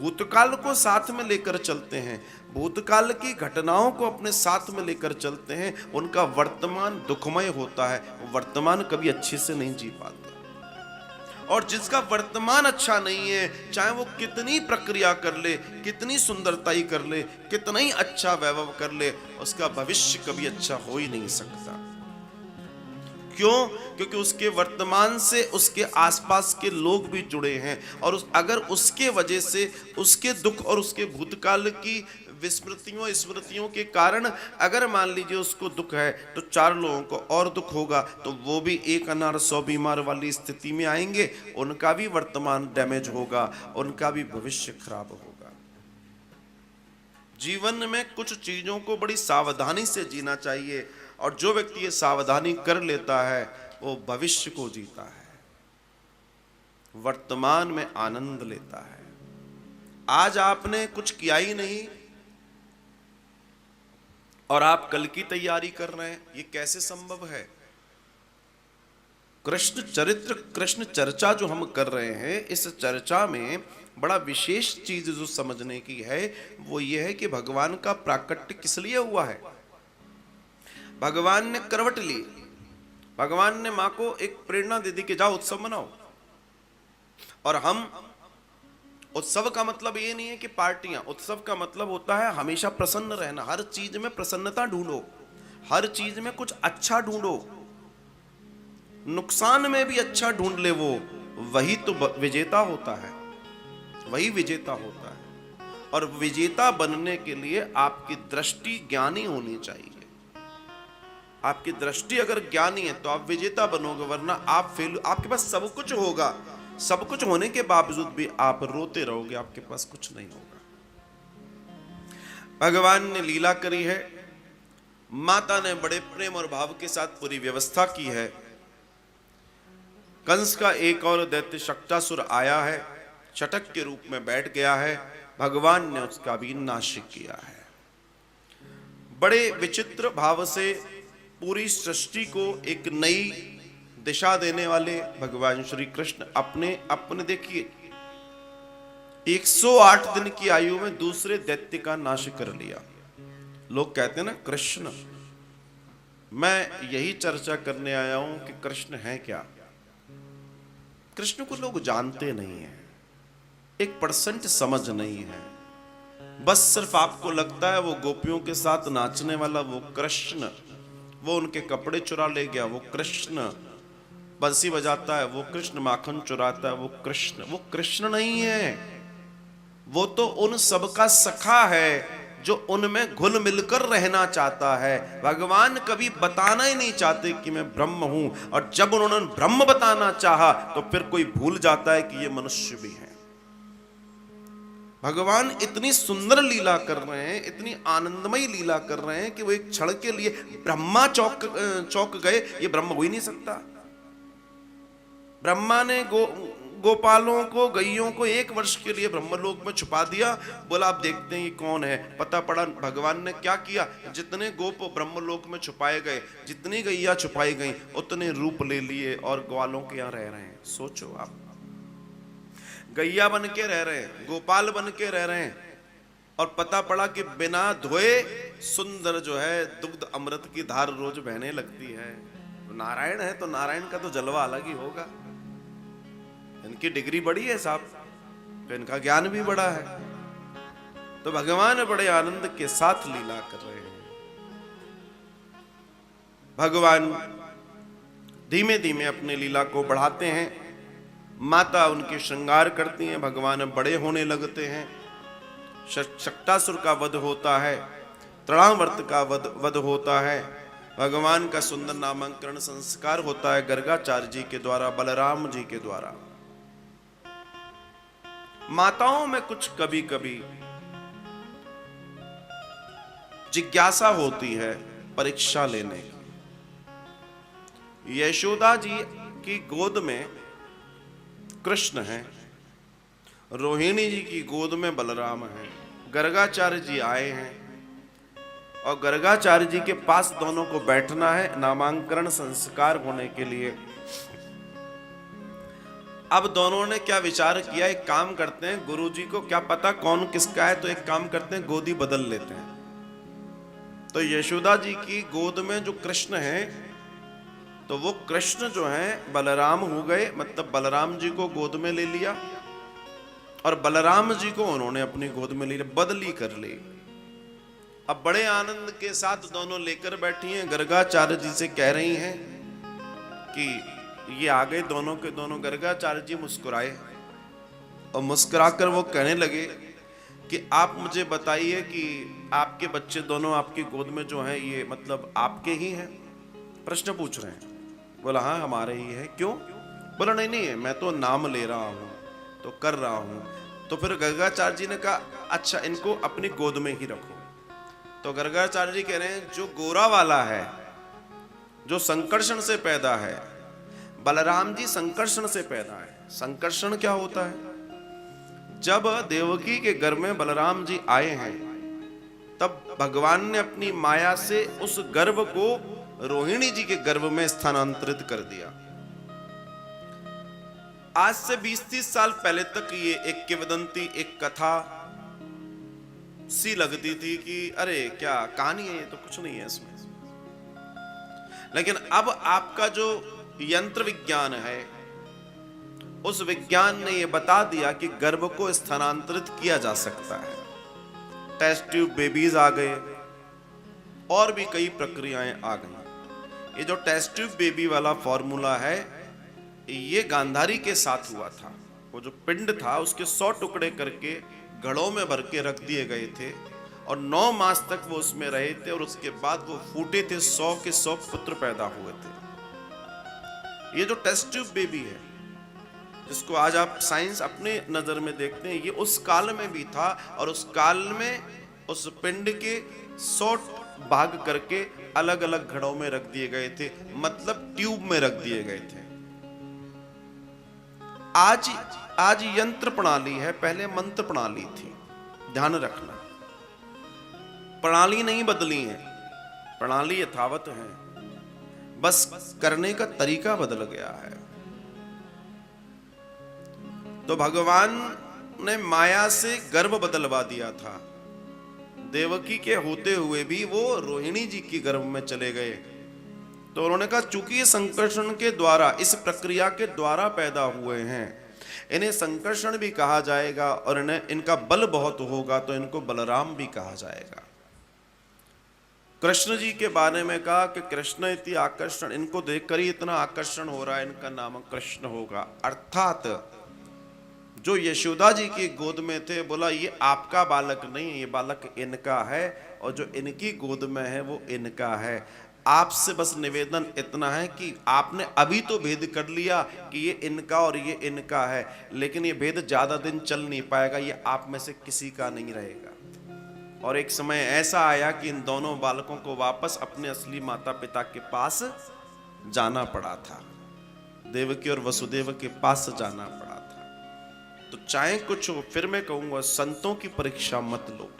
भूतकाल को साथ में लेकर चलते हैं, भूतकाल की घटनाओं को अपने साथ में लेकर चलते हैं, उनका वर्तमान दुखमय होता है, वर्तमान कभी अच्छे से नहीं जी पाते। और जिसका वर्तमान अच्छा नहीं है, चाहे वो कितनी प्रक्रिया कर ले, कितनी सुंदरताई कर ले, कितना ही अच्छा वैभव कर ले, उसका भविष्य कभी अच्छा हो ही नहीं सकता। क्यों? क्योंकि उसके वर्तमान से उसके आसपास के लोग भी जुड़े हैं, और अगर उसके वजह से उसके दुख और उसके भूतकाल की विस्मृतियों स्मृतियों के कारण अगर मान लीजिए उसको दुख है, तो 4 लोगों को और दुख होगा, तो वो भी 1 अनार 100 बीमार वाली स्थिति में आएंगे, उनका भी वर्तमान डैमेज होगा, उनका भी भविष्य खराब होगा। जीवन में कुछ चीजों को बड़ी सावधानी से जीना चाहिए, और जो व्यक्ति ये सावधानी कर लेता है वो भविष्य को जीता है, वर्तमान में आनंद लेता है। आज आपने कुछ किया ही नहीं और आप कल की तैयारी कर रहे हैं, ये कैसे संभव है? कृष्ण चरित्र, कृष्ण चर्चा जो हम कर रहे हैं, इस चर्चा में बड़ा विशेष चीज जो समझने की है वो ये है कि भगवान का प्राकट्य किस लिए हुआ है। भगवान ने करवट ली, भगवान ने मां को एक प्रेरणा दे दी कि जाओ उत्सव मनाओ। और हम, उत्सव का मतलब ये नहीं है कि पार्टियां, उत्सव का मतलब होता है हमेशा प्रसन्न रहना, हर चीज में प्रसन्नता ढूंढो, हर चीज में कुछ अच्छा ढूंढो, नुकसान में भी अच्छा ढूंढ ले, वो वही तो विजेता होता है, वही विजेता होता है। और विजेता बनने के लिए आपकी दृष्टि ज्ञानी होनी चाहिए। आपकी दृष्टि अगर ज्ञानी है तो आप विजेता बनोगे, वरना आप फेल। आपके पास सब कुछ होगा, सब कुछ होने के बावजूद भी आप रोते रहोगे, आपके पास कुछ नहीं होगा। भगवान ने लीला करी है, माता ने बड़े प्रेम और भाव के साथ पूरी व्यवस्था की है। कंस का एक और दैत्य शक्टासुर आया है, चटक के रूप में बैठ गया है, भगवान ने उसका भी नाश किया है। बड़े विचित्र भाव से पूरी सृष्टि को एक नई दिशा देने वाले भगवान श्री कृष्ण अपने देखिए 108 दिन की आयु में दूसरे दैत्य का नाश कर लिया। लोग कहते हैं ना कृष्ण, मैं यही चर्चा करने आया हूं कि कृष्ण है क्या। कृष्ण को लोग जानते नहीं है, 1% समझ नहीं है। बस सिर्फ आपको लगता है वो गोपियों के साथ नाचने वाला वो कृष्ण, वो उनके कपड़े चुरा ले गया वो कृष्ण, बंसी बजाता है वो कृष्ण, माखन चुराता है वो कृष्ण। वो कृष्ण नहीं है, वो तो उन सबका सखा है जो उनमें घुल मिलकर रहना चाहता है। भगवान कभी बताना ही नहीं चाहते कि मैं ब्रह्म हूं, और जब उन्होंने ब्रह्म बताना चाहा तो फिर कोई भूल जाता है कि ये मनुष्य भी है। भगवान इतनी सुंदर लीला कर रहे हैं, इतनी आनंदमयी लीला कर रहे हैं कि वो एक क्षण के लिए ब्रह्मा चौंक गए। ये ब्रह्म हो ही नहीं सकता। ब्रह्मा ने गोपालों को, गैयों को 1 वर्ष के लिए ब्रह्मलोक में छुपा दिया, बोला आप देखते हैं ये कौन है। पता पड़ा भगवान ने क्या किया, जितने गोप ब्रह्मलोक में छुपाए गए, जितनी गैया छुपाई गई, उतने रूप ले लिए और ग्वालों के यहाँ रह रहे हैं। सोचो आप, गैया बन के रह रहे हैं, गोपाल बन के रह रहे हैं, और पता पड़ा कि बिना धोए सुंदर जो है दुग्ध अमृत की धार रोज बहने लगती है। नारायण है तो नारायण का तो जलवा अलग ही होगा। इनकी डिग्री बड़ी है साहब, तो इनका ज्ञान भी बड़ा है। तो भगवान बड़े आनंद के साथ लीला कर रहे हैं। भगवान धीमे धीमे अपने लीला को बढ़ाते हैं, माता उनके श्रृंगार करती हैं, भगवान बड़े होने लगते हैं। शक्टासुर का वध होता है, तृणावर्त का वध होता है, भगवान का सुंदर नामकरण संस्कार होता है गर्गाचार्य जी के द्वारा, बलराम जी के द्वारा। माताओं में कुछ कभी कभी जिज्ञासा होती है परीक्षा लेने की। यशोदा जी की गोद में कृष्ण है, रोहिणी जी की गोद में बलराम है, गर्गाचार्य जी आए हैं और गर्गाचार्य जी के पास दोनों को बैठना है नामांकन संस्कार होने के लिए। अब दोनों ने क्या विचार किया, एक काम करते हैं, गुरुजी को क्या पता कौन किसका है, तो एक काम करते हैं गोदी बदल लेते हैं। तो यशोदा जी की गोद में जो कृष्ण है, तो वो कृष्ण जो है बलराम हो गए, मतलब बलराम जी को गोद में ले लिया और बलराम जी को उन्होंने अपनी गोद में ले लिया, बदली कर ली। अब बड़े आनंद के साथ दोनों लेकर बैठी हैं। गर्गाचार्य जी से कह रही हैं कि ये आ गए दोनों के दोनों। गर्गाचार्य जी मुस्कुराए और मुस्कुराकर वो कहने लगे कि आप मुझे बताइए कि आपके बच्चे दोनों आपकी गोद में जो हैं, ये मतलब आपके ही हैं? प्रश्न पूछ रहे हैं। बोला हाँ हमारे ही है। क्यों? बोला नहीं नहीं, मैं तो नाम ले रहा हूँ, तो कर रहा हूँ। तो फिर गर्गाचार्य जी ने कहा अच्छा इनको अपनी गोद में ही रखो। तो गर्गाचार्य जी कह रहे हैं जो गोरा वाला है, जो संकर्षण से पैदा है, बलराम जी संकर्षण से पैदा है। संकर्षण क्या होता है? जब देवकी के घर में बलराम जी आए हैं, तब भगवान ने अपनी माया से उस गर्भ को रोहिणी जी के गर्भ में स्थानांतरित कर दिया। आज से 20-30 साल पहले तक ये एक किंवदंती, एक कथा सी लगती थी कि अरे क्या कहानी है, ये तो कुछ नहीं है इसमें। लेकिन अब आपका जो यंत्र विज्ञान है, उस विज्ञान ने यह बता दिया कि गर्भ को स्थानांतरित किया जा सकता है। टेस्ट ट्यूब बेबीज आ गए और भी कई प्रक्रियाएं आ गई। ये जो टेस्ट ट्यूब बेबी वाला फॉर्मूला है, ये गांधारी के साथ हुआ था। वो जो पिंड था उसके 100 टुकड़े करके घड़ों में भर के रख दिए गए थे और 9 मास तक वो उसमें रहे थे और उसके बाद वो फूटे थे, 100 के 100 पुत्र पैदा हुए थे। ये जो टेस्ट ट्यूब बेबी है, जिसको आज आप साइंस अपने नजर में देखते हैं, ये उस काल में भी था और उस काल में उस पिंड के 100 भाग करके अलग अलग घड़ों में रख दिए गए थे, मतलब ट्यूब में रख दिए गए थे। आज यंत्र प्रणाली है, पहले मंत्र प्रणाली थी। ध्यान रखना, प्रणाली नहीं बदली है, प्रणाली यथावत है, बस करने का तरीका बदल गया है। तो भगवान ने माया से गर्भ बदलवा दिया था। देवकी के होते हुए भी वो रोहिणी जी की गर्भ में चले गए। तो उन्होंने कहा चूंकि ये संकर्षण के द्वारा, इस प्रक्रिया के द्वारा पैदा हुए हैं, इन्हें संकर्षण भी कहा जाएगा और इन्हें इनका बल बहुत होगा तो इनको बलराम भी कहा जाएगा। कृष्ण जी के बारे में कहा कि कृष्ण इति आकर्षण, इनको देखकर ही इतना आकर्षण हो रहा है, इनका नाम कृष्ण होगा। अर्थात जो यशोदा जी की गोद में थे, बोला ये आपका बालक नहीं, ये बालक इनका है और जो इनकी गोद में है वो इनका है। आपसे बस निवेदन इतना है कि आपने अभी तो भेद कर लिया कि ये इनका और ये इनका है, लेकिन ये भेद ज्यादा दिन चल नहीं पाएगा, ये आप में से किसी का नहीं रहेगा। और एक समय ऐसा आया कि इन दोनों बालकों को वापस अपने असली माता पिता के पास जाना पड़ा था। देवकी और वसुदेव के पास जाना पड़ा था। तो चाहे कुछ हो, फिर मैं कहूंगा संतों की परीक्षा मत लो,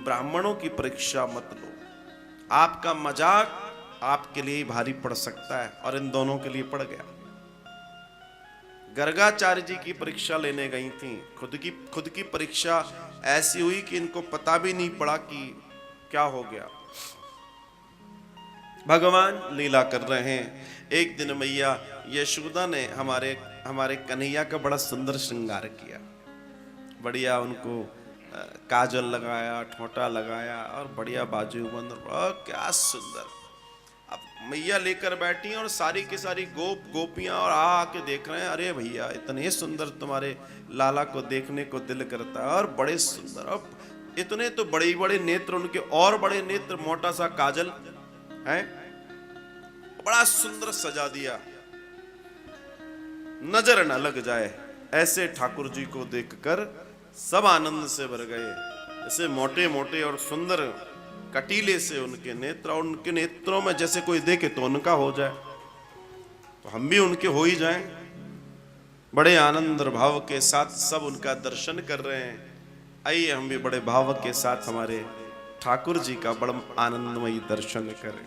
ब्राह्मणों की परीक्षा मत लो। आपका मजाक आपके लिए भारी पड़ सकता है और इन दोनों के लिए पड़ गया। गर्गाचार्य जी की परीक्षा लेने गई थी, खुद की परीक्षा ऐसी हुई कि इनको पता भी नहीं पड़ा कि क्या हो गया। भगवान लीला कर रहे हैं। एक दिन मैया यशोदा ने हमारे कन्हैया का बड़ा सुंदर श्रृंगार किया, बढ़िया उनको काजल लगाया, ठोंटा लगाया और बढ़िया बाजूबंद, क्या सुंदर। अब मैया लेकर बैठी और सारी की सारी गोपियां और आके देख रहे हैं, अरे भैया इतने सुंदर, तुम्हारे लाला को देखने को दिल करता है और बड़े सुंदर। अब इतने तो बड़े बड़े नेत्र उनके, और बड़े नेत्र, मोटा सा काजल है, बड़ा सुंदर सजा दिया, नजर न लग जाए। ऐसे ठाकुर जी को देखकर सब आनंद से भर गए। ऐसे मोटे मोटे और सुंदर कटीले से उनके नेत्र, और उनके नेत्रों में जैसे कोई देखे तो उनका हो जाए, तो हम भी उनके हो ही जाएं। बड़े आनंद और भाव के साथ सब उनका दर्शन कर रहे हैं। आइए हम भी बड़े भाव के साथ हमारे ठाकुर जी का बड़ा आनंदमयी दर्शन करें।